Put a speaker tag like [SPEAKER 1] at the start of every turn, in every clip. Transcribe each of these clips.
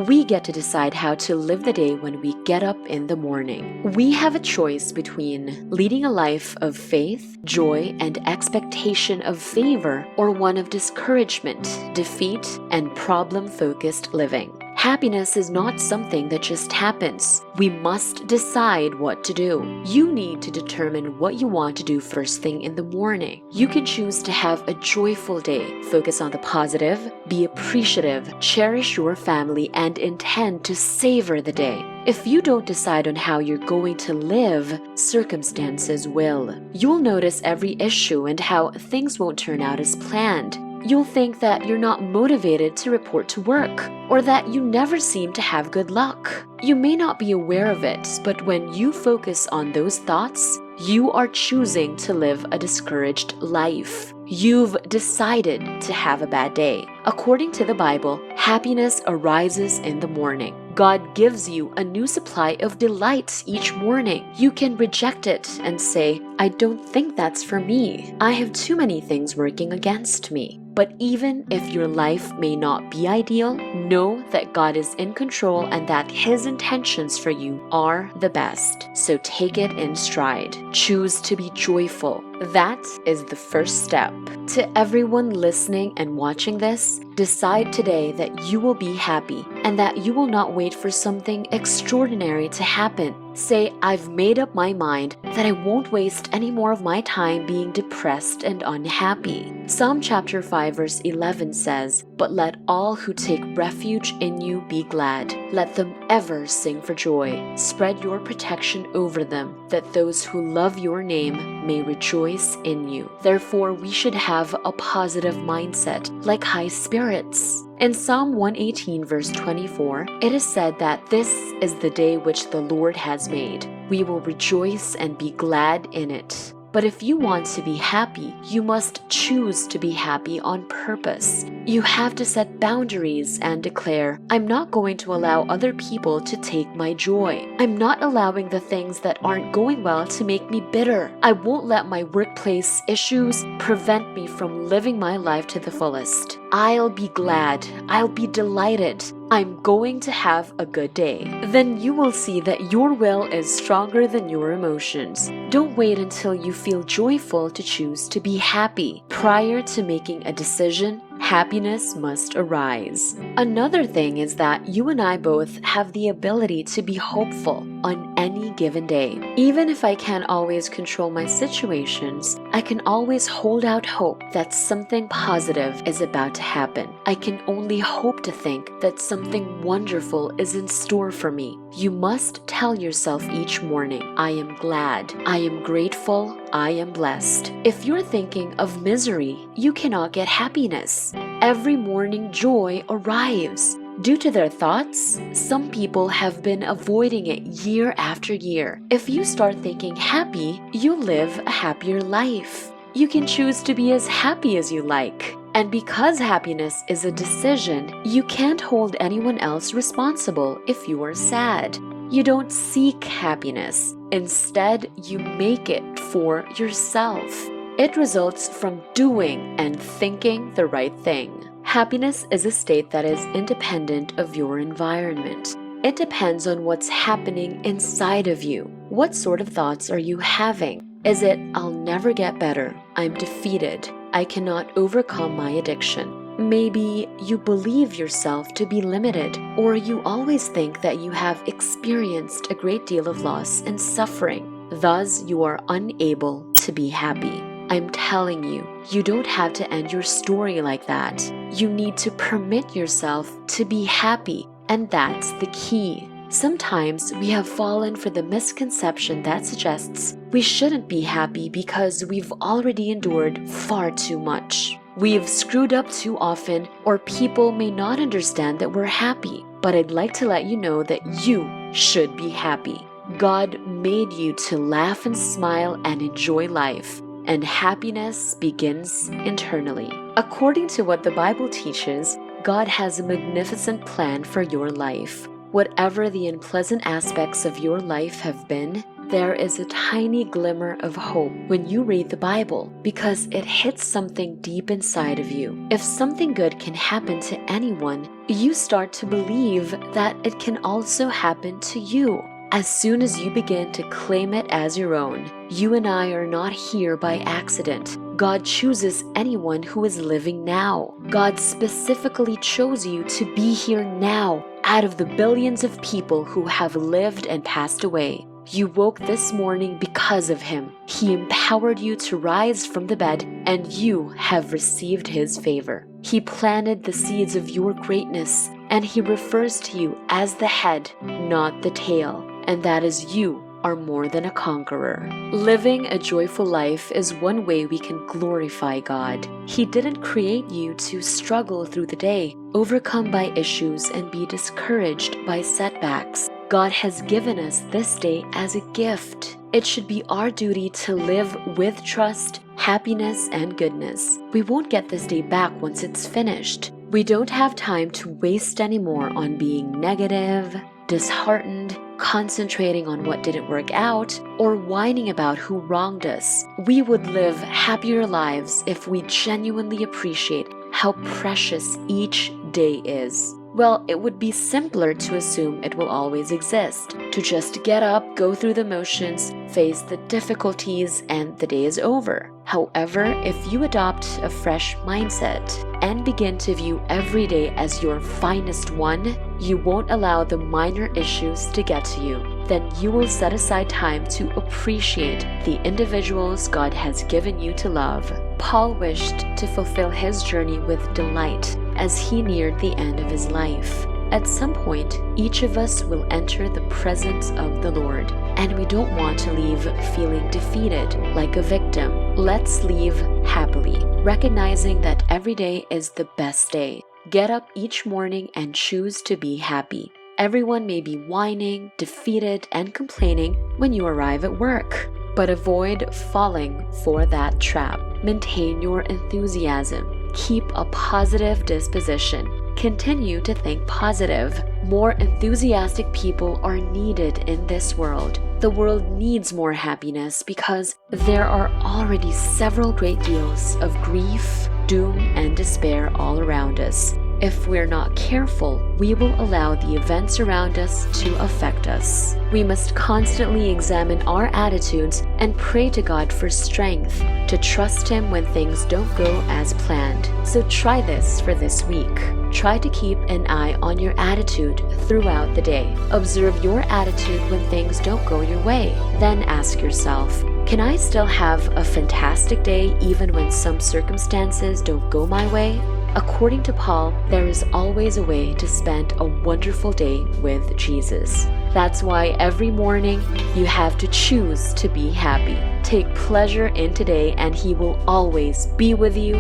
[SPEAKER 1] We get to decide how to live the day when we get up in the morning. We have a choice between leading a life of faith, joy, and expectation of favor, or one of discouragement, defeat, and problem-focused living. Happiness is not something that just happens. We must decide what to do. You need to determine what you want to do first thing in the morning. You can choose to have a joyful day, focus on the positive, be appreciative, cherish your family, and intend to savor the day. If you don't decide on how you're going to live, circumstances will. You'll notice every issue and how things won't turn out as planned. You'll think that you're not motivated to report to work, or that you never seem to have good luck. You may not be aware of it, but when you focus on those thoughts, you are choosing to live a discouraged life. You've decided to have a bad day. According to the Bible, happiness arises in the morning. God gives you a new supply of delights each morning. You can reject it and say, I don't think that's for me. I have too many things working against me. But even if your life may not be ideal, know that God is in control and that His intentions for you are the best. So take it in stride. Choose to be joyful. That is the first step. To everyone listening and watching this, decide today that you will be happy and that you will not wait for something extraordinary to happen. Say, I've made up my mind that I won't waste any more of my time being depressed and unhappy. Psalm chapter 5 verse 11 says, But let all who take refuge in you be glad. Let them ever sing for joy. Spread your protection over them, that those who love your name may rejoice in you. Therefore, we should have a positive mindset, like high spirits. In Psalm 118 verse 24, it is said that this is the day which the Lord has made. We will rejoice and be glad in it. But if you want to be happy, you must choose to be happy on purpose. You have to set boundaries and declare, I'm not going to allow other people to take my joy. I'm not allowing the things that aren't going well to make me bitter. I won't let my workplace issues prevent me from living my life to the fullest. I'll be glad. I'll be delighted. I'm going to have a good day. Then you will see that your will is stronger than your emotions. Don't wait until you feel joyful to choose to be happy. Prior to making a decision, happiness must arise. Another thing is that you and I both have the ability to be hopeful on any given day. Even if I can't always control my situations, I can always hold out hope that something positive is about to happen. I can only hope to think that something wonderful is in store for me. You must tell yourself each morning, I am glad, I am grateful, I am blessed. If you're thinking of misery, you cannot get happiness. Every morning joy arrives. Due to their thoughts, some people have been avoiding it year after year. If you start thinking happy, you live a happier life. You can choose to be as happy as you like. And because happiness is a decision, you can't hold anyone else responsible if you are sad. You don't seek happiness. Instead, you make it for yourself. It results from doing and thinking the right thing. Happiness is a state that is independent of your environment. It depends on what's happening inside of you. What sort of thoughts are you having? Is it, I'll never get better, I'm defeated, I cannot overcome my addiction? Maybe you believe yourself to be limited, or you always think that you have experienced a great deal of loss and suffering. Thus, you are unable to be happy. I'm telling you, you don't have to end your story like that. You need to permit yourself to be happy, and that's the key. Sometimes we have fallen for the misconception that suggests we shouldn't be happy because we've already endured far too much. We've screwed up too often, or people may not understand that we're happy. But I'd like to let you know that you should be happy. God made you to laugh and smile and enjoy life. And happiness begins internally. According to what the Bible teaches, God has a magnificent plan for your life. Whatever the unpleasant aspects of your life have been, there is a tiny glimmer of hope when you read the Bible because it hits something deep inside of you. If something good can happen to anyone, you start to believe that it can also happen to you. As soon as you begin to claim it as your own, you and I are not here by accident. God chooses anyone who is living now. God specifically chose you to be here now out of the billions of people who have lived and passed away. You woke this morning because of Him. He empowered you to rise from the bed, and you have received His favor. He planted the seeds of your greatness, and He refers to you as the head, not the tail, and that is you are more than a conqueror. Living a joyful life is one way we can glorify God. He didn't create you to struggle through the day, overcome by issues, and be discouraged by setbacks. God has given us this day as a gift. It should be our duty to live with trust, happiness, and goodness. We won't get this day back once it's finished. We don't have time to waste anymore on being negative, disheartened, concentrating on what didn't work out, or whining about who wronged us. We would live happier lives if we genuinely appreciate how precious each day is. Well, it would be simpler to assume it will always exist, to just get up, go through the motions, face the difficulties, and the day is over. However, if you adopt a fresh mindset and begin to view every day as your finest one, you won't allow the minor issues to get to you. Then you will set aside time to appreciate the individuals God has given you to love. Paul wished to fulfill his journey with delight as he neared the end of his life. At some point, each of us will enter the presence of the Lord, and we don't want to leave feeling defeated like a victim. Let's leave happily, recognizing that every day is the best day. Get up each morning and choose to be happy. Everyone may be whining, defeated, and complaining when you arrive at work, but avoid falling for that trap. Maintain your enthusiasm. Keep a positive disposition. Continue to think positive. More enthusiastic people are needed in this world. The world needs more happiness because there are already several great deals of grief, doom, and despair all around us. If we're not careful, we will allow the events around us to affect us. We must constantly examine our attitudes and pray to God for strength to trust Him when things don't go as planned. So try this for this week. Try to keep an eye on your attitude throughout the day. Observe your attitude when things don't go your way. Then ask yourself, can I still have a fantastic day even when some circumstances don't go my way? According to Paul, there is always a way to spend a wonderful day with Jesus. That's why every morning you have to choose to be happy. Take pleasure in today, and He will always be with you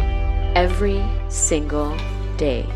[SPEAKER 1] every single day.